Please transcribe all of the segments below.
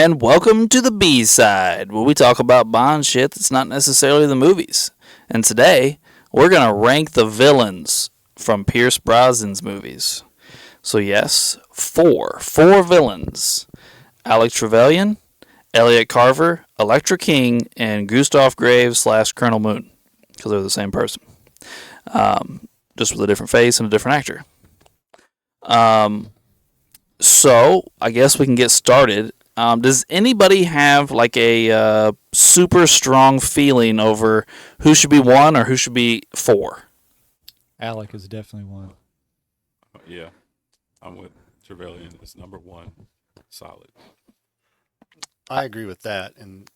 And welcome to the B-side, where we talk about Bond shit that's not necessarily the movies. And today, we're going to rank the villains from Pierce Brosnan's movies. So yes, four villains. Alec Trevelyan, Elliot Carver, Electra King, and Gustav Graves / Colonel Moon. Because they're the same person. Just with a different face and a different actor. So, I guess we can get started. Does anybody have like a super strong feeling over who should be 1 or who should be 4? Alec is definitely one. Yeah, I'm with Trevelyan. It's number 1. Solid. I agree with that, and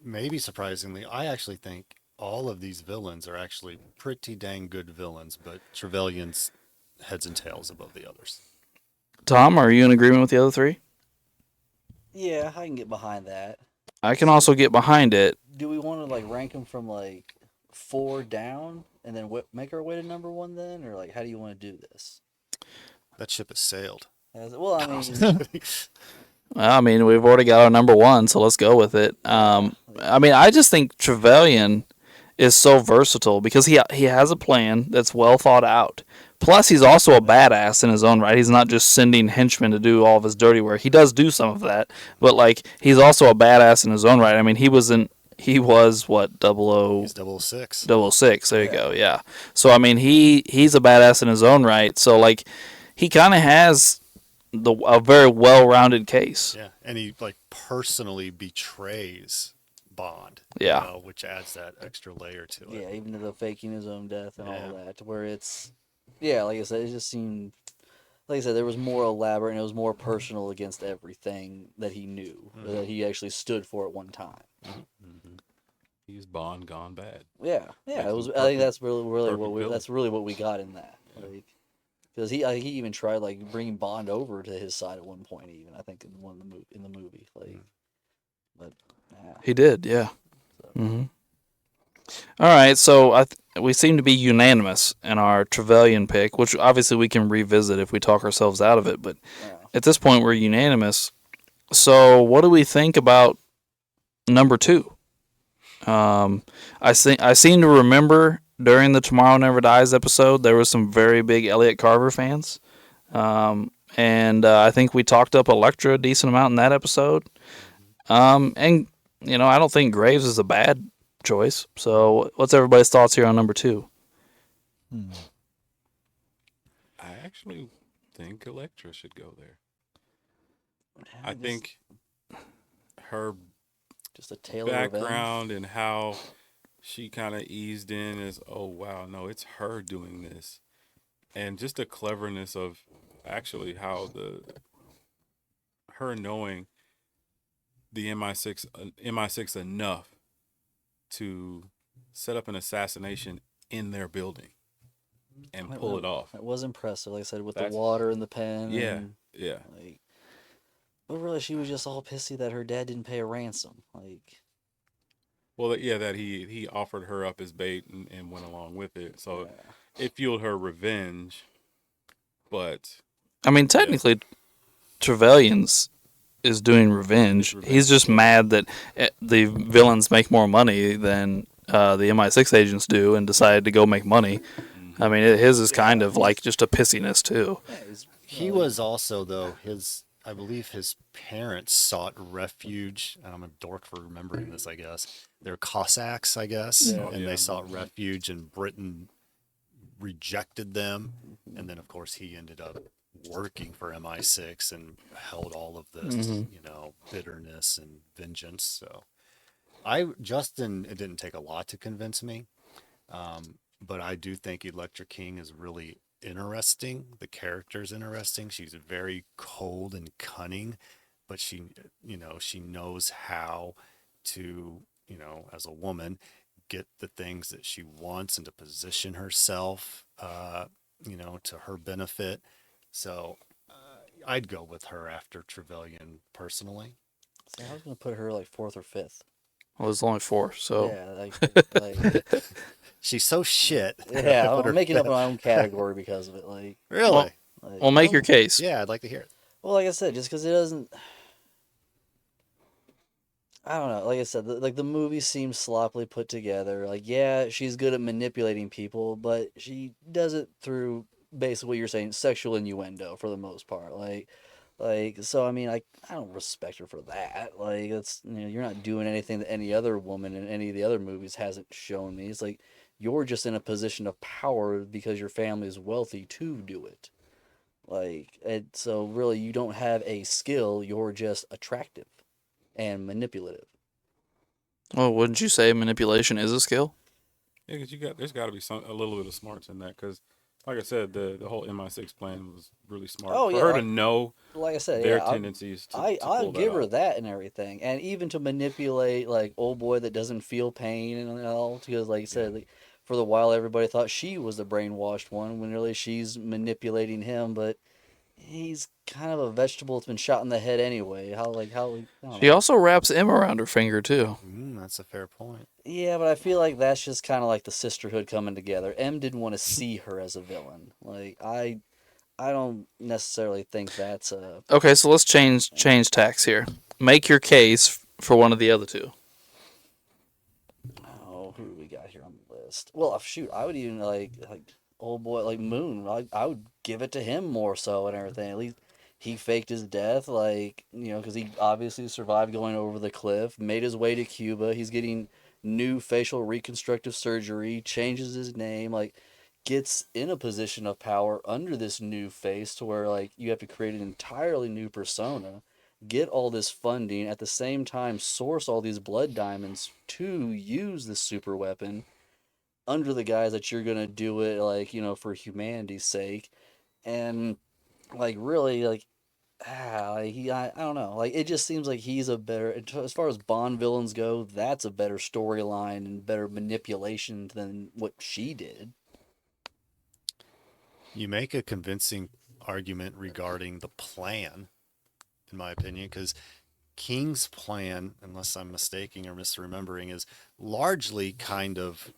maybe surprisingly, I actually think all of these villains are actually pretty dang good villains, but Trevelyan's heads and tails above the others. Tom, are you in agreement with the other 3? Yeah, I can get behind that. I can also get behind it. Do we want to rank them from 4 down and then make our way to number 1 then, or how do you want to do this? That ship has sailed. Well, I mean, we've already got our number 1, so let's go with it. I just think Trevelyan is so versatile because he has a plan that's well thought out. Plus, he's also a badass in his own right. He's not just sending henchmen to do all of his dirty work. He does do some of that, but he's also a badass in his own right. I mean, he was what, 00? He's 006. 006, there you go, yeah. So, I mean, he's a badass in his own right. So, he kind of has a very well-rounded case. Yeah, and he personally betrays Bond. Yeah. Which adds that extra layer to it. Yeah, even to the faking his own death and all that, to where it's, like I said, it just seemed, there was more elaborate and it was more personal against everything that he knew, that he actually stood for at one time. Mm-hmm. He's Bond gone bad. Yeah, it was. I think that's really what we got in that. Because he even tried bringing Bond over to his side at one point. Even I think in the movie, but yeah. He did, yeah. So. Mm-hmm. All right, so we seem to be unanimous in our Trevelyan pick, which obviously we can revisit if we talk ourselves out of it. But at this point, we're unanimous. So what do we think about number 2? I seem to remember during the Tomorrow Never Dies episode, there was some very big Elliot Carver fans. And I think we talked up Electra a decent amount in that episode. And, I don't think Graves is a bad choice. So what's everybody's thoughts here on number 2? I actually think Electra should go there. I think her just a tale background and how she kind of eased in is, oh, wow, no, it's her doing this. And just the cleverness of actually how her knowing the MI6 enough to set up an assassination in their building and pull it off. It was impressive, like I said, with the water and the pen. Yeah, and, yeah. But really, she was just all pissy that her dad didn't pay a ransom. Well, yeah, that he offered her up as bait and went along with it. So it fueled her revenge. But I mean, technically, Trevelyan's is doing revenge. He's just mad that the villains make more money than the MI6 agents do and decided to go make money. Mm-hmm. I mean, his is kind of just a pissiness, too. He was also, though, I believe his parents sought refuge. I'm a dork for remembering this, I guess. They're Cossacks, I guess. Yeah. And they sought refuge, and Britain rejected them. And then, of course, he ended up working for MI6 and held all of this, bitterness and vengeance. So Justin, it didn't take a lot to convince me. But I do think Electra King is really interesting. The character's interesting. She's very cold and cunning, but she knows how to, as a woman, get the things that she wants and to position herself, to her benefit. So I'd go with her after Trevelyan personally. So I was going to put her 4th or 5th. Well, it's only 4, so. Yeah, she's so shit. Yeah, I'm making up my own category because of it. Really? Well, make your case. Yeah, I'd like to hear it. Well, like I said, just because it doesn't. I don't know. Like I said, like the movie seems sloppily put together. Like, yeah, she's good at manipulating people, but she does it through basically what you're saying, sexual innuendo for the most part. So I mean, I don't respect her for that. Like, that's you're not doing anything that any other woman in any of the other movies hasn't shown me. It's like you're just in a position of power because your family is wealthy to do it. Like, and so really, you don't have a skill. You're just attractive and manipulative. Well, wouldn't you say manipulation is a skill? Yeah, because there's got to be a little bit of smarts in that. Because, like I said, the whole MI6 plan was really smart Oh for yeah, her to know like I said, their yeah, tendencies to I'll pull that give her off. that and everything, and even to manipulate like old boy that doesn't feel pain and all, because like I Yeah. said, like, for the while everybody thought she was the brainwashed one when really she's manipulating him, but he's kind of a vegetable that's been shot in the head anyway. How I don't She know. also wraps M around her finger too. That's a fair point. Yeah, but I feel like that's just kind of like the sisterhood coming together. M didn't want to see her as a villain. Like I don't necessarily think that's a. Okay, so let's change tacks here. Make your case for one of the other two. Oh, who do we got here on the list? Well, shoot, I would even like old boy like Moon. I would give it to him more so and everything. At least he faked his death, like because he obviously survived going over the cliff, made his way to Cuba. He's getting new facial reconstructive surgery, changes his name, like gets in a position of power under this new face to where like you have to create an entirely new persona, get all this funding, at the same time source all these blood diamonds to use this super weapon under the guise that you're gonna do it like for humanity's sake, and like really like I don't know, like it just seems like he's a better, as far as Bond villains go, that's a better storyline and better manipulation than what she did. You make a convincing argument regarding the plan, in my opinion, because King's plan, unless I'm mistaking or misremembering, is largely kind of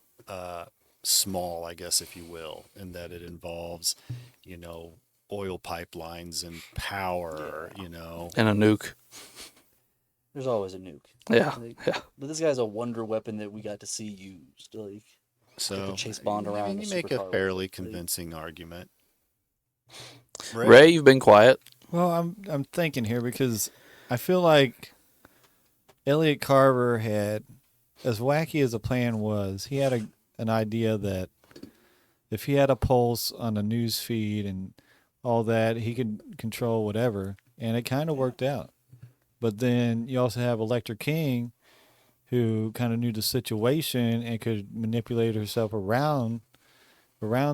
small, I guess, if you will, in that it involves, you know, oil pipelines and power, you know. And a nuke. There's always a nuke. Yeah. Like, Yeah. but this guy's a wonder weapon that we got to see used. Like, So, chase Bond around I mean, the you make a supercar fairly with it. Like, convincing argument. Ray, you've been quiet. Well, I'm thinking here because I feel like Elliot Carver had, as wacky as the plan was, he had an idea that if he had a pulse on a news feed and all that, he could control whatever, and it kind of worked out. But then you also have Electra King, who kind of knew the situation and could manipulate herself around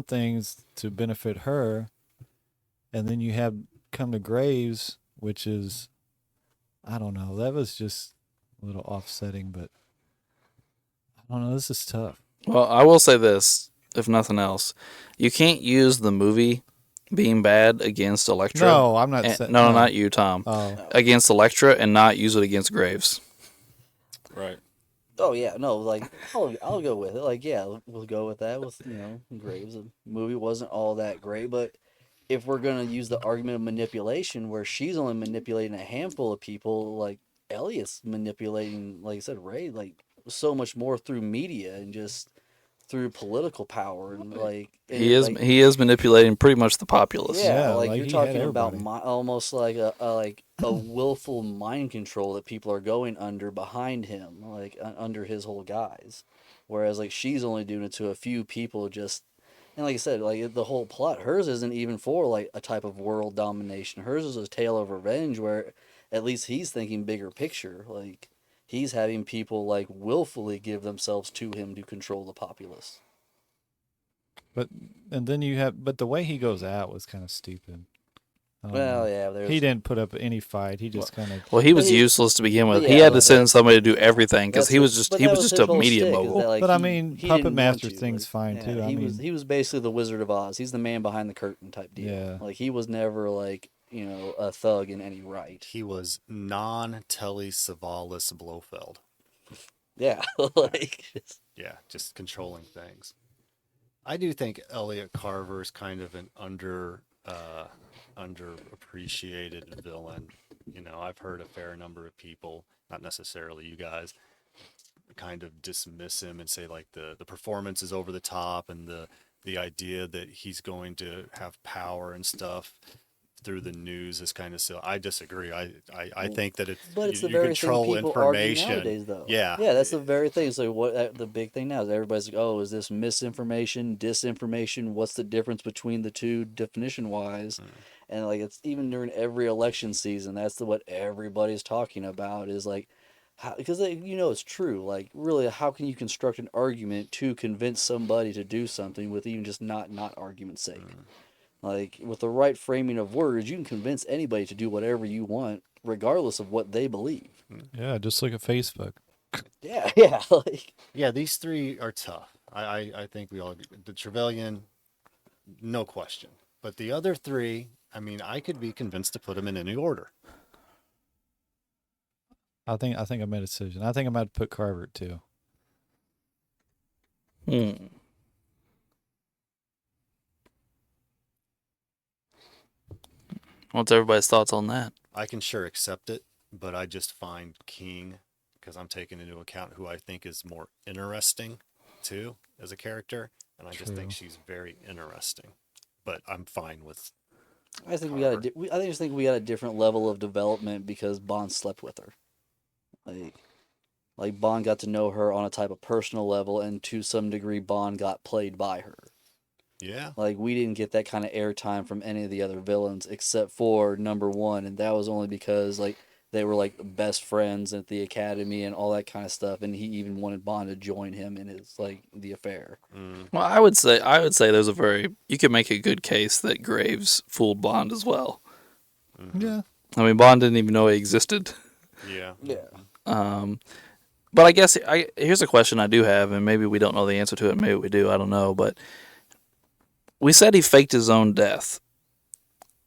things to benefit her. And then you have Come to Graves, which is, I don't know, that was just a little offsetting, but I don't know, this is tough. Well, I will say this, if nothing else. You can't use the movie being bad against Elektra. No, I'm not and, saying. no, not you, Tom. Oh, Against Elektra and not use it against Graves. Right. oh yeah, no, like I'll go with it. Like yeah, we'll go with that. With Graves, the movie wasn't all that great, but if we're gonna use the argument of manipulation, where she's only manipulating a handful of people, like Elliot's manipulating, like I said, Ray, like so much more through media and just through political power and He is manipulating pretty much the populace. yeah, Yeah, like like you're he had talking about everybody. almost like a willful mind control that people are going under behind him, like under his whole guise. Whereas like she's only doing it to a few people, just and like I said, like the whole plot, hers isn't even for like a type of world domination. Hers is a tale of revenge, where at least he's thinking bigger picture. Like he's having people like willfully give themselves to him to control the populace. but the way he goes out was kind of stupid. I don't Well, know. yeah, there's He didn't put up any fight. He just kind of. Well, he was But he- useless to begin with. but He yeah, had to but send somebody to do everything because he was but he that was just his a whole media shtick, is mogul. that, like, But I he- mean, he Puppet didn't Master want to, thing's like, fine yeah, too. I mean, he was basically the Wizard of Oz. He's the man behind the curtain type deal. Yeah. Like he was never like a thug in any right. He was non-Telly Savalas Blofeld. Yeah, like Yeah, just controlling things. I do think Elliot Carver is kind of an underappreciated villain. You know, I've heard a fair number of people, not necessarily you guys, kind of dismiss him and say like the performance is over the top and the idea that he's going to have power and stuff through the news is kind of silly. I disagree. I think that But it's the you very thing control people argue information. nowadays, though. Yeah. Yeah, that's the very thing. So what the big thing now is everybody's like, oh, is this misinformation, disinformation? What's the difference between the two definition wise? And like it's even during every election season, that's what everybody's talking about is like, how, because it's true. Like really, how can you construct an argument to convince somebody to do something with even just not argument's sake? Like with the right framing of words, you can convince anybody to do whatever you want, regardless of what they believe. Yeah, just look at Facebook. Yeah, yeah. Like Yeah, these three are tough. I think we all agree. The Trevelyan, no question. But the other three, I mean, I could be convinced to put them in any order. I think I made a decision. I think I'm about to put Carver at 2. What's everybody's thoughts on that? I can sure accept it, but I just find King, because I'm taking into account who I think is more interesting too as a character, and I just think she's very interesting. But I'm fine with. I think I just think we got a different level of development because Bond slept with her. Like Bond got to know her on a type of personal level, and to some degree, Bond got played by her. Yeah. Like we didn't get that kind of airtime from any of the other villains except for number one, and that was only because like they were like best friends at the academy and all that kind of stuff, and he even wanted Bond to join him in his like the affair. Well, I would say there's you could make a good case that Graves fooled Bond as well. Yeah. I mean, Bond didn't even know he existed. Yeah. Yeah. But I guess here's a question I do have, and maybe we don't know the answer to it. Maybe we do. I don't know. But we said he faked his own death.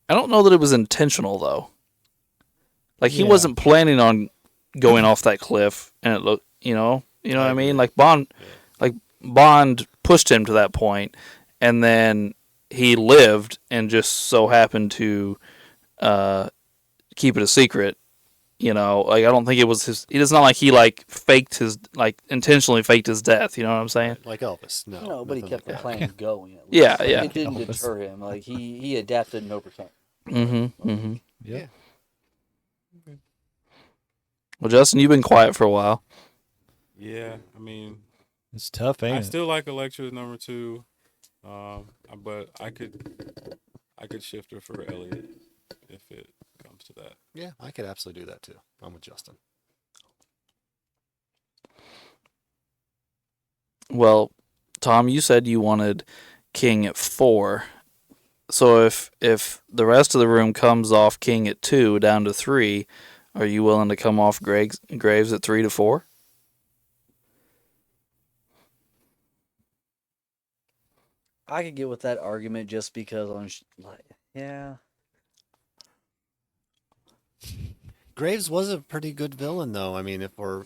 I don't know that it was intentional, though. Like, he wasn't planning on going off that cliff, and it looked, you know what I mean? Like, Bond pushed him to that point, and then he lived and just so happened to keep it a secret. Like, I don't think it was his. It's not like he intentionally faked his death. You know what I'm saying? Like Elvis. No. But he kept the plan going. At least. Yeah, Like, yeah. It didn't deter him. Like he adapted and overcame. Yeah. Well, Justin, you've been quiet for a while. Yeah, I mean, It's tough, ain't I it? still like Electra's number 2, but I could shift her for Elliot if it comes to that. Yeah, I could absolutely do that too. I'm with Justin. Well, Tom, you said you wanted King at 4. So if the rest of the room comes off King at 2 down to 3, are you willing to come off Graves at 3 to 4? I could get with that argument just because yeah. Graves was a pretty good villain, though. I mean, if we're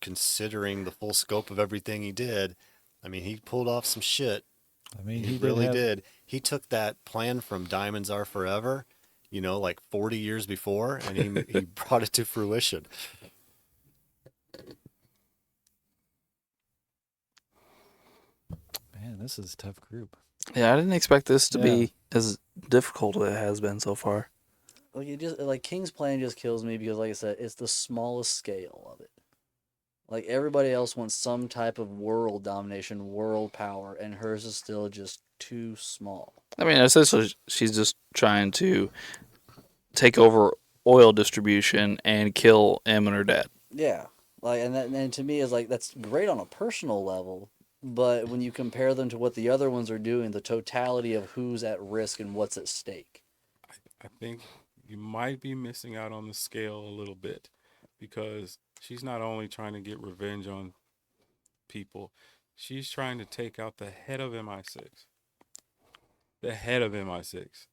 considering the full scope of everything he did, I mean, he pulled off some shit. I mean, He really did. He took that plan from Diamonds Are Forever, like 40 years before, and he brought it to fruition. Man, this is a tough group. Yeah, I didn't expect this to be as difficult as it has been so far. Like King's plan just kills me because, like I said, it's the smallest scale of it. Like everybody else wants some type of world domination, world power, and hers is still just too small. I mean, essentially, she's just trying to take over oil distribution and kill M and her dad. Yeah, and to me is like that's great on a personal level, but when you compare them to what the other ones are doing, the totality of who's at risk and what's at stake. I think you might be missing out on the scale a little bit because she's not only trying to get revenge on people, she's trying to take out the head of MI6. The head of MI6.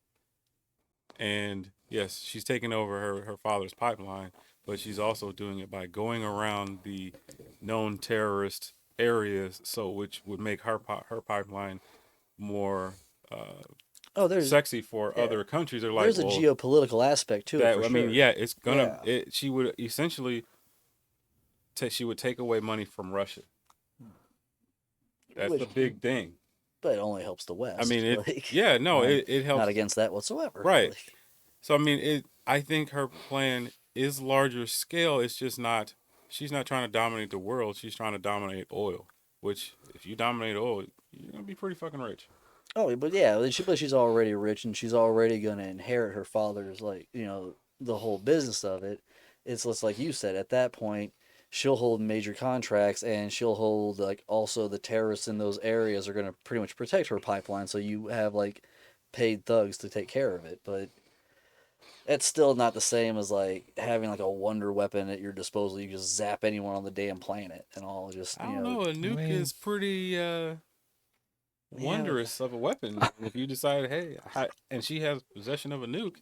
And yes, she's taking over her father's pipeline, but she's also doing it by going around the known terrorist areas, which would make her pipeline more there's sexy for other countries. They're like, there's a well, geopolitical aspect to it. that For I mean, sure. yeah, it's gonna. Yeah. She would essentially. She would take away money from Russia. That's Which- the big thing. But it only helps the West. I mean, like, it helps. not against that whatsoever. Right. Like, So I mean, I think her plan is larger scale. It's just not. She's not trying to dominate the world. She's trying to dominate oil. Which, if you dominate oil, you're gonna be pretty fucking rich. oh, but yeah, but she's already rich and she's already gonna inherit her father's the whole business of it. It's just like you said. At that point, she'll hold major contracts and she'll hold like also the terrorists in those areas are gonna pretty much protect her pipeline. So you have like paid thugs to take care of it, but it's still not the same as like having like a wonder weapon at your disposal. You just zap anyone on the damn planet and all. Just I don't know. A nuke is pretty wondrous of a weapon. If you decide, hey, and she has possession of a nuke,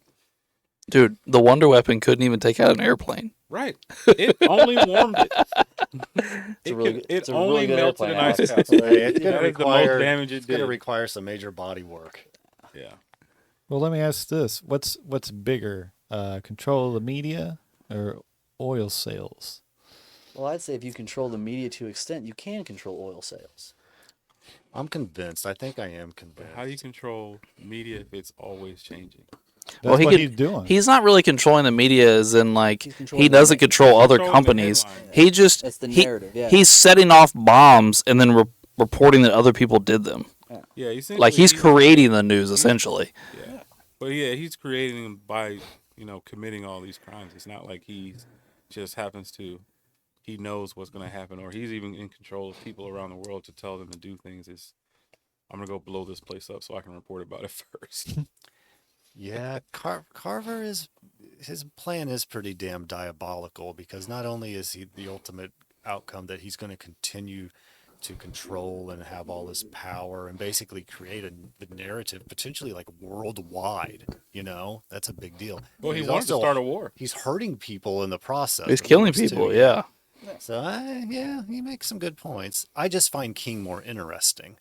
Dude, the Wonder Weapon couldn't even take out an airplane. right? It only warmed it. It's a only really good melted an airplane, ice Alex. cap. Hey, it's That gonna is the most require damage it it's gonna did. require some major body work. Yeah. Well, let me ask this: what's bigger, control of the media or oil sales? Well, I'd say if you control the media to an extent, you can control oil sales. I'm convinced. I think I am convinced. How do you control media if it's always changing? That's he what could- he's doing. He's not really controlling the media, as in like He's controlling he the doesn't narrative. control other Controlling the companies. headline. He just That's the he- narrative, yeah. He's setting off bombs and then reporting that other people did them. Yeah, essentially, Like he's creating the news essentially. Yeah, but yeah, he's creating them by committing all these crimes. It's not like he just happens to. He knows what's going to happen, or he's even in control of people around the world to tell them to do things. I'm gonna go blow this place up so I can report about it first. Yeah, Carver his plan is pretty damn diabolical because not only is he the ultimate outcome that he's going to continue to control and have all this power and basically create the narrative potentially like worldwide. That's a big deal. Well, he He's wanted to also- start a war. He's hurting people in the process. He's of killing course, people, too. yeah. So yeah, he makes some good points. I just find King more interesting.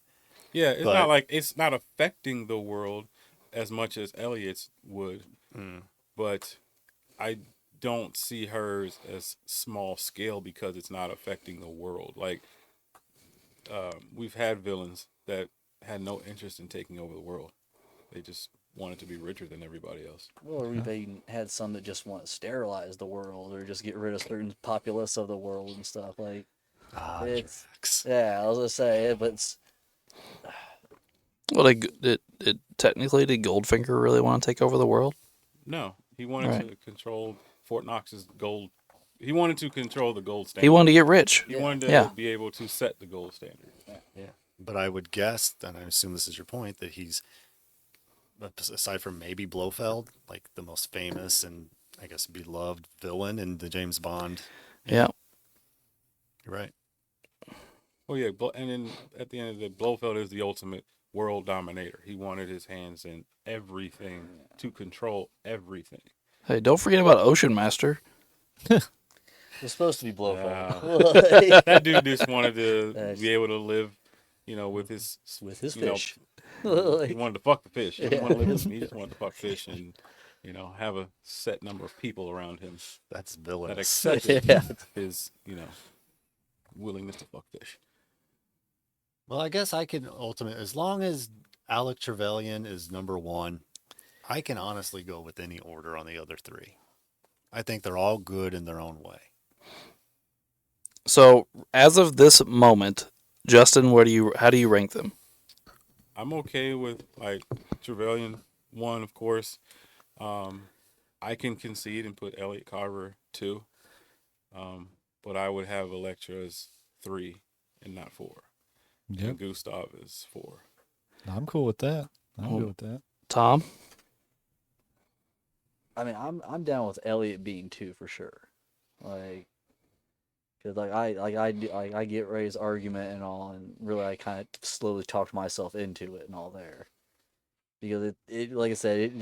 Yeah, it's But- not like it's not affecting the world as much as Elliot's would, but I don't see hers as small scale because it's not affecting the world. Like we've had villains that had no interest in taking over the world; they just wanted to be richer than everybody else. Or we've even had some that just want to sterilize the world or just get rid of certain populace of the world and stuff. Like, it's, Drax. yeah, I was gonna say it, but it's, Well, did technically did Goldfinger really want to take over the world? No, he wanted Right. to control Fort Knox's gold. He wanted to control the gold standard. He wanted to get rich. He wanted to Yeah. be able to set the gold standard. Yeah, but I would guess, and I assume this is your point, that he's aside from maybe Blofeld, like the most famous and I guess beloved villain in the James Bond. Yeah. You're right. Oh yeah, and then at the end of the day, Blofeld is the ultimate world dominator. He wanted his hands in everything to control everything. Hey, don't forget about Ocean Master. it's supposed to be Blofeld. That dude just wanted to be able to live, with his With his you know, fish. he wanted to fuck the fish. He, Yeah. he just wanted to fuck fish and have a set number of people around him That's that villainous. accepted Yeah. his willingness to fuck fish. Well, I guess I can as long as Alec Trevelyan is number one, I can honestly go with any order on the other three. I think they're all good in their own way. So, as of this moment, Justin, how do you rank them? I'm okay with like Trevelyan 1, of course. I can concede and put Elliot Carver 2. But I would have Electra as 3 and not 4. Yep. And Gustav is 4. I'm cool with that. I'm Oh. good with that. Tom? I mean, I'm down with Elliot being 2 for sure. Like, cause I get Ray's argument and all, and really I kind of slowly talked myself into it and all there, because it like I said,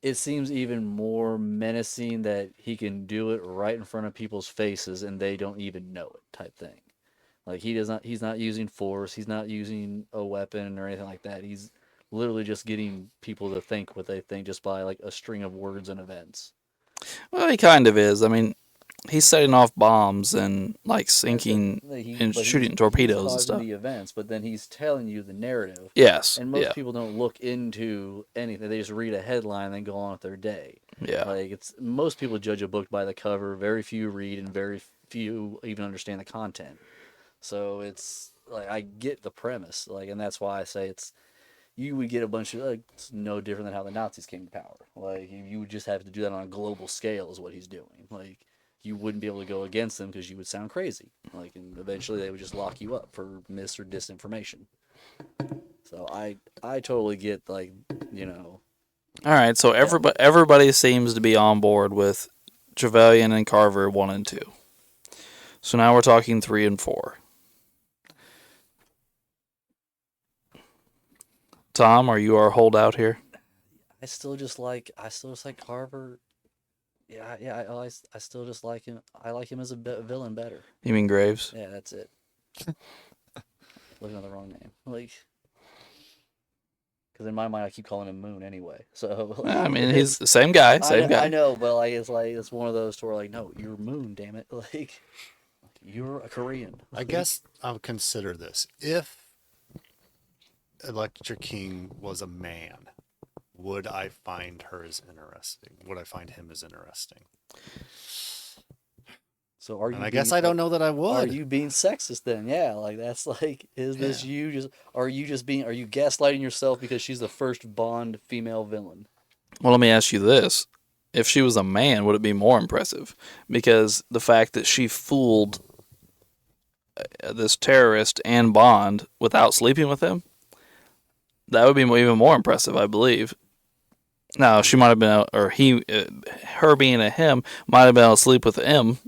it seems even more menacing that he can do it right in front of people's faces and they don't even know it type thing. Like he's not using force, he's not using a weapon or anything like that. He's literally just getting people to think what they think just by like a string of words and events. Well, he kind of is. I mean, he's setting off bombs and like sinking and shooting torpedoes he's and stuff. the events, but then he's telling you the narrative. Yes. And most people don't look into anything; they just read a headline and then go on with their day. Yeah. Like most people judge a book by the cover. Very few read, and very few even understand the content. So it's like I get the premise, like, and that's why I say you would get a bunch of it's no different than how the Nazis came to power. Like you would just have to do that on a global scale, is what he's doing. Like you wouldn't be able to go against them because you would sound crazy. Like and eventually they would just lock you up for mis or disinformation. So I totally get like All right, so everybody seems to be on board with Trevelyan and Carver 1 and 2. So now we're talking 3 and 4. Tom, are you our holdout here? I still just like Carver. Yeah. I still just like him. I like him as a villain better. You mean Graves? Yeah, that's it. Looking at the wrong name. Like, because in my mind I keep calling him Moon anyway. So I mean, he's the same guy. I know, but like it's one of those to where like, no, you're Moon, damn it. Like, you're a Korean. I guess I'll consider this. If Electra King was a man, would I find her as interesting? Would I find him as interesting? So are you? And I guess I don't know that I would. Are you being sexist then? Yeah, like that's like, is this you just? Are you gaslighting yourself because she's the first Bond female villain? Well, let me ask you this: if she was a man, would it be more impressive? Because the fact that she fooled this terrorist and Bond without sleeping with him, that would be even more impressive, I believe. Now, she might have been, or her being a him, might have been able to sleep with him.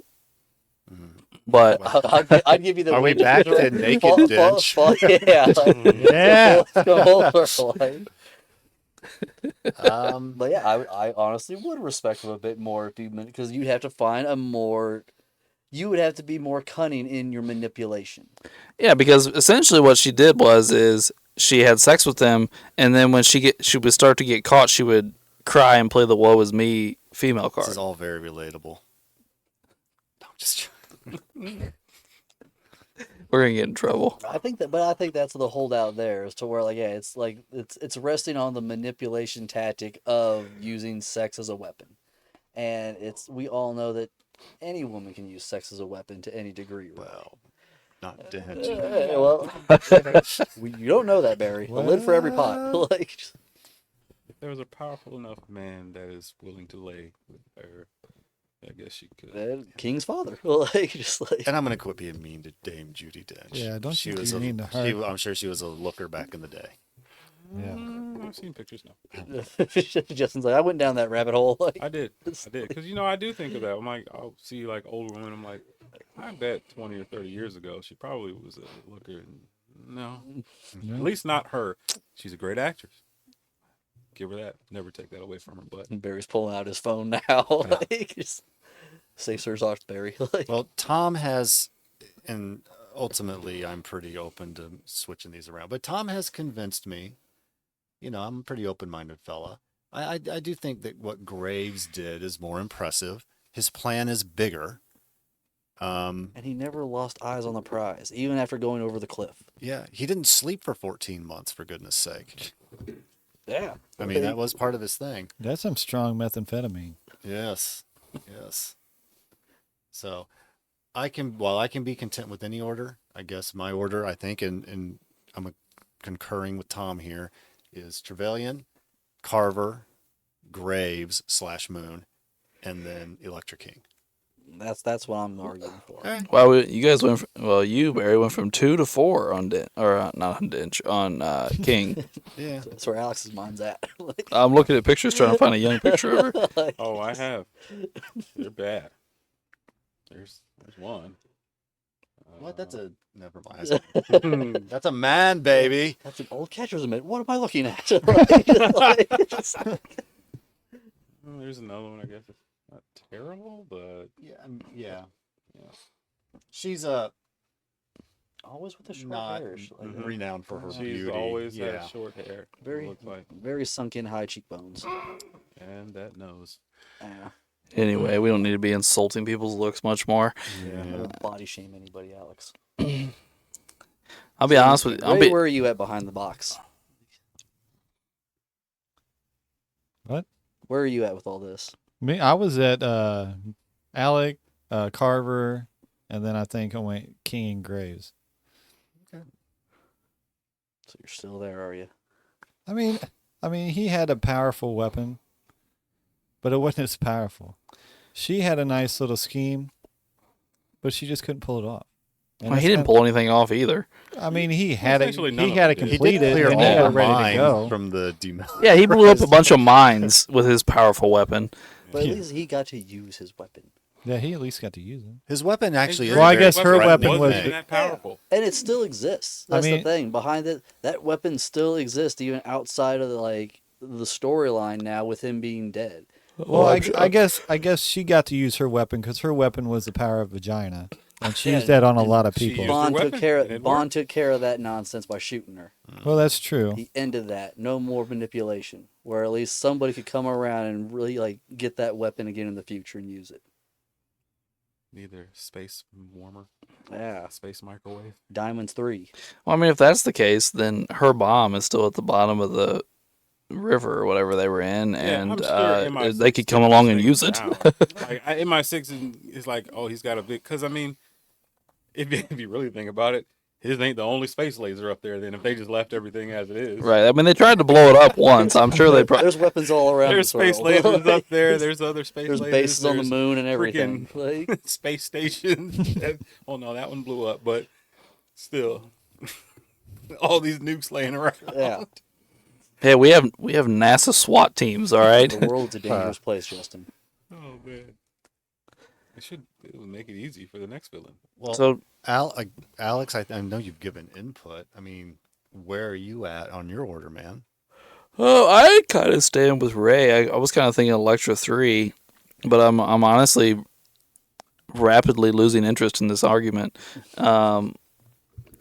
But I'd give you the. Are we back to naked ditch? Yeah. Yeah. But yeah, I honestly would respect him a bit more because you'd have to find you would have to be more cunning in your manipulation. yeah, because essentially what she did is she had sex with him, and then when she would start to get caught, she would cry and play the "woe is me" female card. This is all very relatable. No, just. We're gonna get in trouble. I think that's the holdout there, is to where it's resting on the manipulation tactic of using sex as a weapon, and we all know that any woman can use sex as a weapon to any degree. Right? Well, not dead. Well, you don't know that, Barry. A lid for every pot. If there was a powerful enough man that is willing to lay with her, I guess she could. King's father. And I'm gonna quit being mean to Dame Judi Dench. Yeah, don't she you was be mean to her. I'm sure she was a looker back in the day. Yeah. I've seen pictures now. Justin's like, I went down that rabbit hole. I did, because I do think of that. I'm like, I'll see like older women. I'm like, I bet 20 or 30 years ago she probably was a looker. No, at least not her. She's a great actress. Give her that. Never take that away from her. But Barry's pulling out his phone now. Say Sir Ox Barry. Well, Tom has, and ultimately I'm pretty open to switching these around, but Tom has convinced me. I'm a pretty open-minded fella. I do think that what Graves did is more impressive. His plan is bigger. And he never lost eyes on the prize, even after going over the cliff. Yeah, he didn't sleep for 14 months, for goodness sake. Yeah. I mean, that was part of his thing. That's some strong methamphetamine. Yes. So I can be content with any order. I guess my order, I think, and I'm concurring with Tom here, is Trevelyan, Carver, Graves / Moon, and then Electra King. That's what I'm arguing for. Well, you guys went. You Barry went from 2 to 4 on not on Dench, on King. Yeah, that's where Alex's mind's at. I'm looking at pictures trying to find a young picture of her. Oh, I have. They're bad. There's one. What? Never mind. That's a man, baby. That's an old catcher's mitt. What am I looking at? There's another one. I guess it's not terrible, but yeah. She's a Always with the short Not hair. Like, renowned for her She's beauty. always yeah. had short hair. It very, looks like, very sunken, high cheekbones. and that nose. Yeah. Anyway, we don't need to be insulting people's looks much more. I don't body shame anybody, Alex. I'll be honest with you. Ray, where are you at behind the box? What? Where are you at with all this? Me, I was at Alec, Carver, and then I think I went King and Graves. So you're still there, are you? I mean, he had a powerful weapon, but it wasn't as powerful. She had a nice little scheme, but she just couldn't pull it off. And Well, he didn't pull anything off either. I mean, he had it. Essentially, none He of had them it did. He completed, did clear and all they were the ready to mines go. from the demil. Yeah, he blew up a bunch of mines with his powerful weapon. But at least he got to use his weapon. Yeah, he at least got to use it. His weapon actually is Well, I very guess her weapon threatening. was- wasn't that powerful. And it still exists. That's mean- the thing. Behind it, that weapon still exists even outside of the storyline now with him being dead. Well, I guess she got to use her weapon because her weapon was the power of vagina, and she used that on a lot of she people. used- her weapon, and it Bond worked. took care of that nonsense by shooting her. Well, that's true. He ended that. No more manipulation. Where at least somebody could come around and really get that weapon again in the future and use it. Neither space warmer, Yeah. space microwave. Diamonds 3. Well, I mean, if that's the case, then her bomb is still at the bottom of the river or whatever they were in, and I'm sure MI6 they could come along and takes use it. down. Like MI6 is like, oh, he's got a big. Because I mean, if you really think about it, his ain't the only space laser up there. Then if they just left everything as it is, Right. I mean, they tried to blow it up once. I'm sure they probably. There's weapons all around. There's this space world. lasers up there. There's other space There's lasers. bases on the there's moon and everything. freaking space stations. Oh no, that one blew up, but still, all these nukes laying around. Yeah. Hey, we have NASA SWAT teams. All right. The world's a dangerous place, Justin. Oh man, it would make it easy for the next villain. Well, So Alex, I know you've given input. I mean, where are you at on your order, man? Oh, I kind of stand with Ray. I was kind of thinking Electra 3, but I'm honestly rapidly losing interest in this argument, and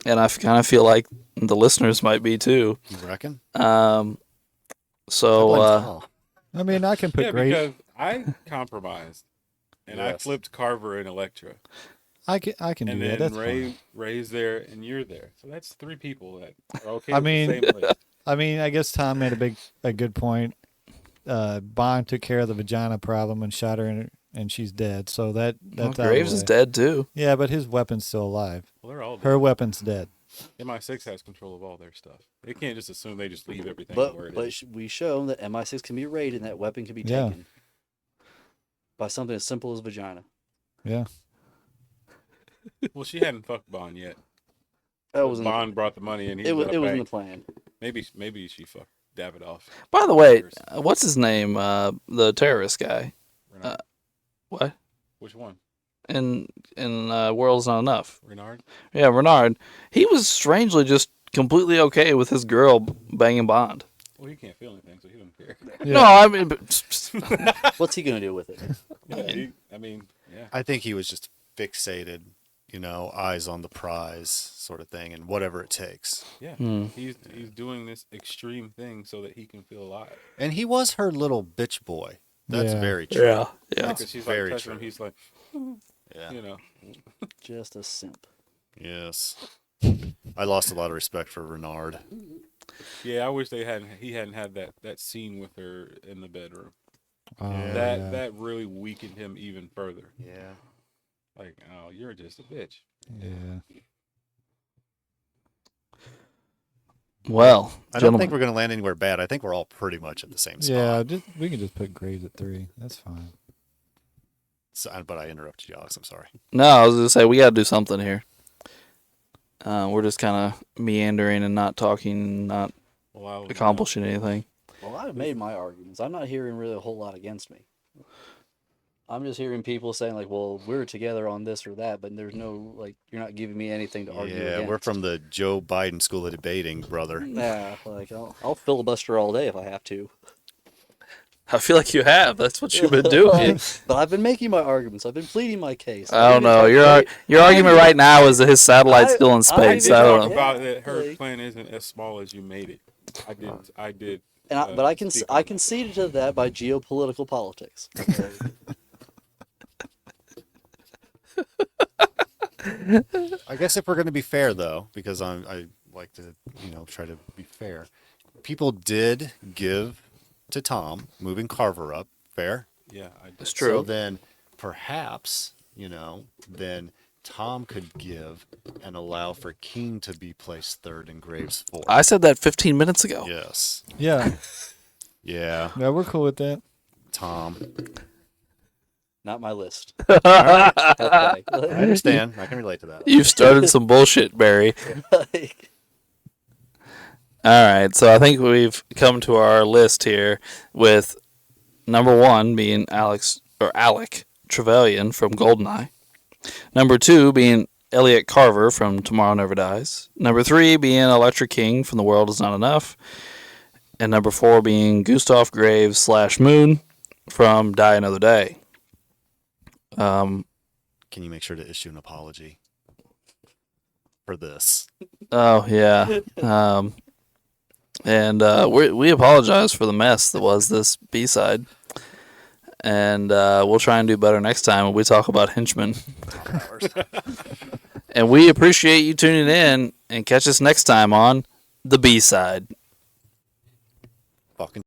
I kind of feel like the listeners might be too. You reckon? So I mean, I can put Yeah, great. because I compromised and I Yes. flipped Carver and Electra, I can and do that. then That's Ray fine. Ray's there and you're there. So that's 3 people that are okay. I with mean- the same list. I mean, I guess Tom made a good point. Bond took care of the vagina problem and shot her, and she's dead. So that's out of the Graves is way. dead too. Yeah, but his weapon's still alive. Well, they're all Her dead. weapon's dead. MI6 has control of all their stuff. They can't just assume they just leave everything where it But is. we show that MI6 can be raided and that weapon can be Yeah. taken by something as simple as vagina. Yeah. Well, she hadn't fucked Bond yet. That was in Bond brought the money and he it was was in the bank. plan. Maybe she fucked Davidoff. By the way, what's his name? The terrorist guy. Renard. What? Which one? In World's Not Enough. Renard? Yeah, Renard. He was strangely just completely okay with his girl banging Bond. Well, he can't feel anything, so he doesn't care. Yeah. No, I mean, What's he gonna do with it? Yeah. I think he was just fixated, eyes on the prize sort of thing, and whatever it takes. Yeah. Hmm. He's doing this extreme thing so that he can feel alive. And he was her little bitch boy. That's Yeah. very true. yeah. Because she's like very touching him, true. he's like, Yeah. Just a simp. Yes. I lost a lot of respect for Renard. Yeah, I wish he hadn't had that scene with her in the bedroom. Yeah. That really weakened him even further. Yeah. Like, oh, you're just a bitch. Yeah. Well, I don't gentlemen, think we're going to land anywhere bad. I think we're all pretty much at the same spot. Yeah. We can just put Graves at 3. That's fine. So, but I interrupted you, Alex. I'm sorry. no, I was gonna say we got to do something here. We're just kind of meandering and not talking, not Well, accomplishing anything. Well, I've made my arguments. I'm not hearing really a whole lot against me. I'm just hearing people saying like, "Well, we're together on this or that," but there's no you're not giving me anything to argue Yeah, against. we're from the Joe Biden School of Debating, brother. Yeah, I'll filibuster all day if I have to. I feel like you have. That's what you've been doing. But I've been making my arguments. I've been pleading my case. I don't know. Your argument right now is that his satellite's still in I space. did I don't talk know. about that her Like- plan isn't as small as you made it. I did. But I can speak I on that. conceded to that by geopolitical politics. I guess if we're going to be fair, though, because I like to, try to be fair. People did give to Tom, moving Carver up. Fair. Yeah, I did. It's true. So then, perhaps, then Tom could give and allow for King to be placed third and Graves fourth. I said that 15 minutes ago. Yes. Yeah. Yeah. Yeah, we're cool with that. Tom. Not my list. I Okay. understand. I can relate to that. You've started some bullshit, Barry. Like, All right, so I think we've come to our list here with number 1 being Alec Trevelyan from Goldeneye. Number 2 being Elliot Carver from Tomorrow Never Dies. Number 3 being Electra King from The World Is Not Enough. And number 4 being Gustav Graves / Moon from Die Another Day. Can you make sure to issue an apology for this? Oh, yeah. And we apologize for the mess that was this B-side. And we'll try and do better next time when we talk about Henchmen. And we appreciate you tuning in, and catch us next time on The B-Side. Fucking